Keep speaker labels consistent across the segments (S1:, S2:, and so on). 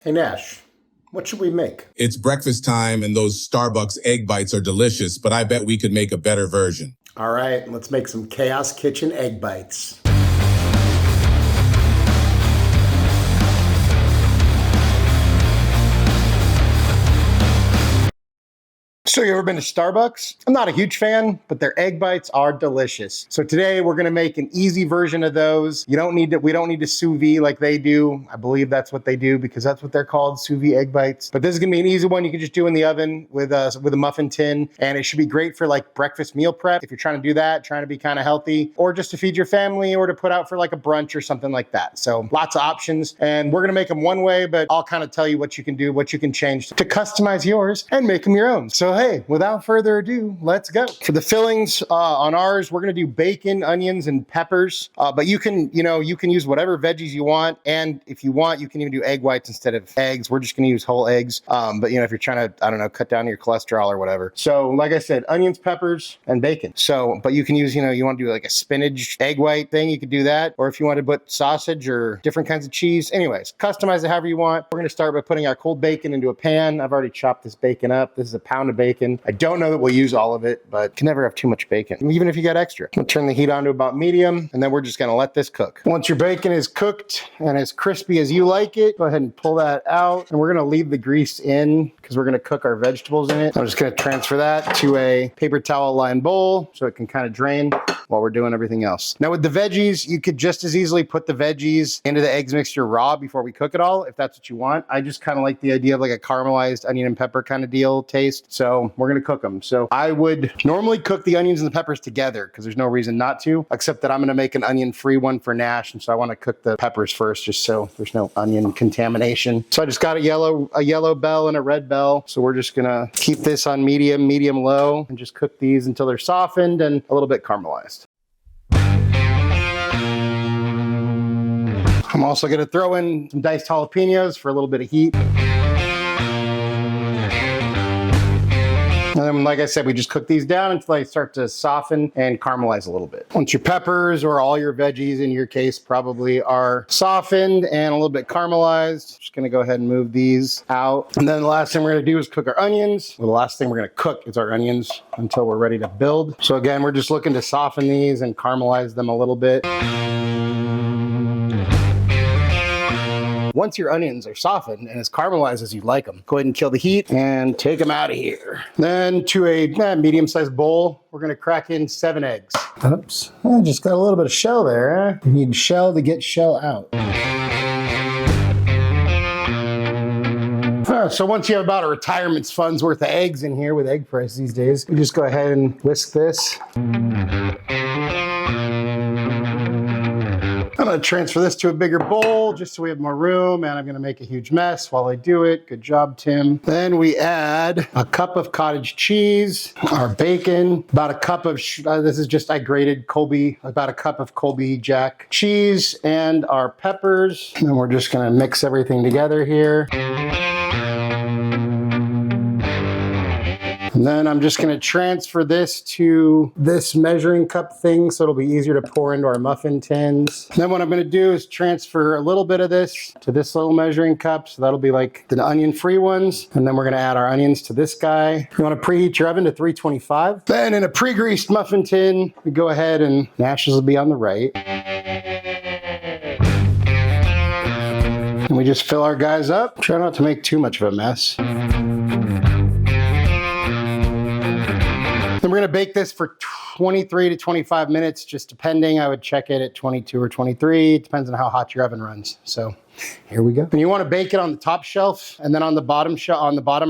S1: Hey Nash, what should we make?
S2: It's breakfast time and those Starbucks egg bites are delicious, but I bet we could make a better version.
S1: All right, let's make some Chaos Kitchen egg bites. So you ever been to Starbucks? I'm not a huge fan, but their egg bites are delicious. So today we're gonna make an easy version of those. We don't need to sous vide like they do. I believe that's what they do because that's what they're called, sous vide egg bites. But this is gonna be an easy one you can just do in the oven with a muffin tin, and it should be great for like breakfast meal prep if you're trying to do that, trying to be kind of healthy, or just to feed your family or to put out for like a brunch or something like that. So lots of options, and we're gonna make them one way, but I'll kind of tell you what you can do, what you can change to customize yours and make them your own. So hey, without further ado, let's go. For the fillings on ours, we're gonna do bacon, onions, and peppers. But you can use whatever veggies you want, and if you want, you can even do egg whites instead of eggs. We're just gonna use whole eggs. But if you're trying to, I don't know, cut down your cholesterol or whatever. So like I said, onions, peppers, and bacon. So, but you can use, you want to do like a spinach egg white thing, you could do that. Or if you want to put sausage or different kinds of cheese. Anyways, customize it however you want. We're gonna start by putting our cold bacon into a pan. I've already chopped this bacon up. This is a pound of bacon. I don't know that we'll use all of it, but you can never have too much bacon, even if you got extra. We'll turn the heat on to about medium, and then we're just gonna let this cook. Once your bacon is cooked and as crispy as you like it, go ahead and pull that out, and we're gonna leave the grease in because we're gonna cook our vegetables in it. I'm just gonna transfer that to a paper towel lined bowl so it can kind of drain while we're doing everything else. Now with the veggies, you could just as easily put the veggies into the eggs mixture raw before we cook it all, if that's what you want. I just kind of like the idea of like a caramelized onion and pepper kind of deal taste, so we're gonna cook them. So I would normally cook the onions and the peppers together because there's no reason not to, except that I'm gonna make an onion-free one for Nash, and so I wanna cook the peppers first just so there's no onion contamination. So I just got a yellow bell and a red bell, so we're just gonna keep this on medium low, and just cook these until they're softened and a little bit caramelized. I'm also gonna throw in some diced jalapenos for a little bit of heat. And then, like I said, we just cook these down until they start to soften and caramelize a little bit. Once your peppers or all your veggies, in your case, probably are softened and a little bit caramelized, just gonna go ahead and move these out. And then the last thing we're gonna do is cook our onions. Well, the last thing we're gonna cook is our onions until we're ready to build. So again, we're just looking to soften these and caramelize them a little bit. Once your onions are softened and as caramelized as you'd like them, go ahead and kill the heat and take them out of here. Then to a medium-sized bowl, we're gonna crack in 7 eggs. Oops, I just got a little bit of shell there. You need shell to get shell out. So once you have about a retirement's funds worth of eggs in here with egg prices these days, you just go ahead and whisk this. I'm gonna transfer this to a bigger bowl just so we have more room, and I'm gonna make a huge mess while I do it. Good job, Tim. Then we add a cup of cottage cheese, our bacon, about a cup of, this is just, I grated Colby, about a cup of Colby Jack cheese, and our peppers. And we're just gonna mix everything together here. And then I'm just gonna transfer this to this measuring cup thing so it'll be easier to pour into our muffin tins. And then what I'm gonna do is transfer a little bit of this to this little measuring cup, so that'll be like the onion-free ones. And then we're gonna add our onions to this guy. You wanna preheat your oven to 325. Then in a pre-greased muffin tin, we go ahead and Nash's will be on the right. And we just fill our guys up. Try not to make too much of a mess. Then we're gonna bake this for 23 to 25 minutes, just depending. I would check it at 22 or 23. It depends on how hot your oven runs. So here we go. And you want to bake it on the top shelf, and then on the bottom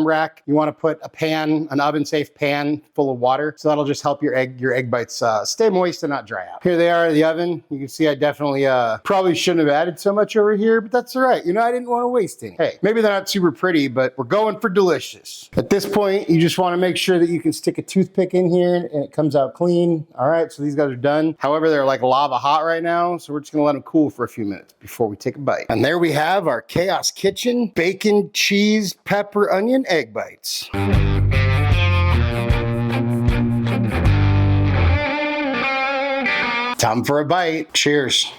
S1: rack, you want to put a pan, an oven-safe pan full of water. So that'll just help your egg bites stay moist and not dry out. Here they are in the oven. You can see I definitely probably shouldn't have added so much over here, but that's all right. I didn't want to waste any. Hey, maybe they're not super pretty, but we're going for delicious. At this point, you just want to make sure that you can stick a toothpick in here and it comes out clean. All right, so these guys are done. However, they're like lava hot right now, so we're just gonna let them cool for a few minutes before we take a bite. And there we have our Chaos Kitchen bacon, cheese, pepper, onion, egg bites. Time for a bite. Cheers.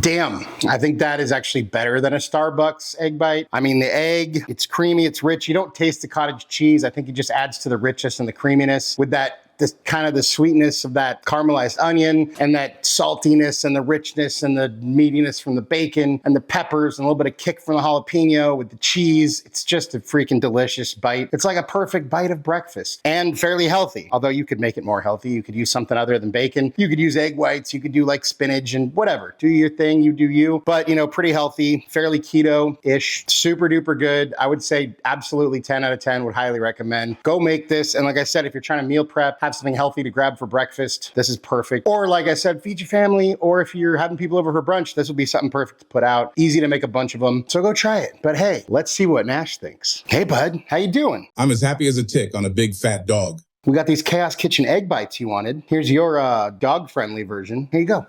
S1: Damn, I think that is actually better than a Starbucks egg bite. I mean, the egg, it's creamy, it's rich. You don't taste the cottage cheese. I think it just adds to the richness and the creaminess with that this kind of the sweetness of that caramelized onion and that saltiness and the richness and the meatiness from the bacon and the peppers and a little bit of kick from the jalapeno with the cheese. It's just a freaking delicious bite. It's like a perfect bite of breakfast and fairly healthy. Although you could make it more healthy. You could use something other than bacon. You could use egg whites. You could do like spinach and whatever. Do your thing. You do you. But, you know, pretty healthy, fairly keto-ish, super duper good. I would say absolutely 10 out of 10 would highly recommend. Go make this. And like I said, if you're trying to meal prep, have something healthy to grab for breakfast, this is perfect. Or like I said, feed your family, or if you're having people over for brunch, this will be something perfect to put out. Easy to make a bunch of them. So go try it. But hey, let's see what Nash thinks. Hey bud, how you doing?
S2: I'm as happy as a tick on a big fat dog.
S1: We got these Chaos Kitchen egg bites you wanted. Here's your dog-friendly version. Here you go.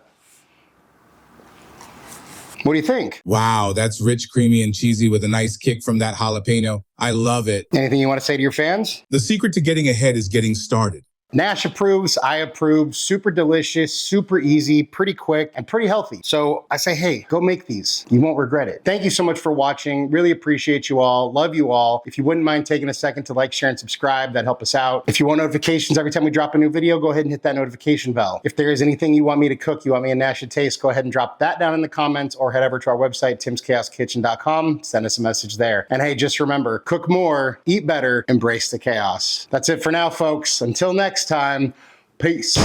S1: What do you think?
S2: Wow, that's rich, creamy, and cheesy with a nice kick from that jalapeno. I love it.
S1: Anything you want to say to your fans?
S2: The secret to getting ahead is getting started.
S1: Nash approves, I approve, super delicious, super easy, pretty quick, and pretty healthy. So I say, hey, go make these. You won't regret it. Thank you so much for watching. Really appreciate you all. Love you all. If you wouldn't mind taking a second to like, share, and subscribe, that'd help us out. If you want notifications every time we drop a new video, go ahead and hit that notification bell. If there is anything you want me to cook, you want me and Nash to taste, go ahead and drop that down in the comments or head over to our website, timschaoskitchen.com. Send us a message there. And hey, just remember, cook more, eat better, embrace the chaos. That's it for now, folks. Until next time, peace.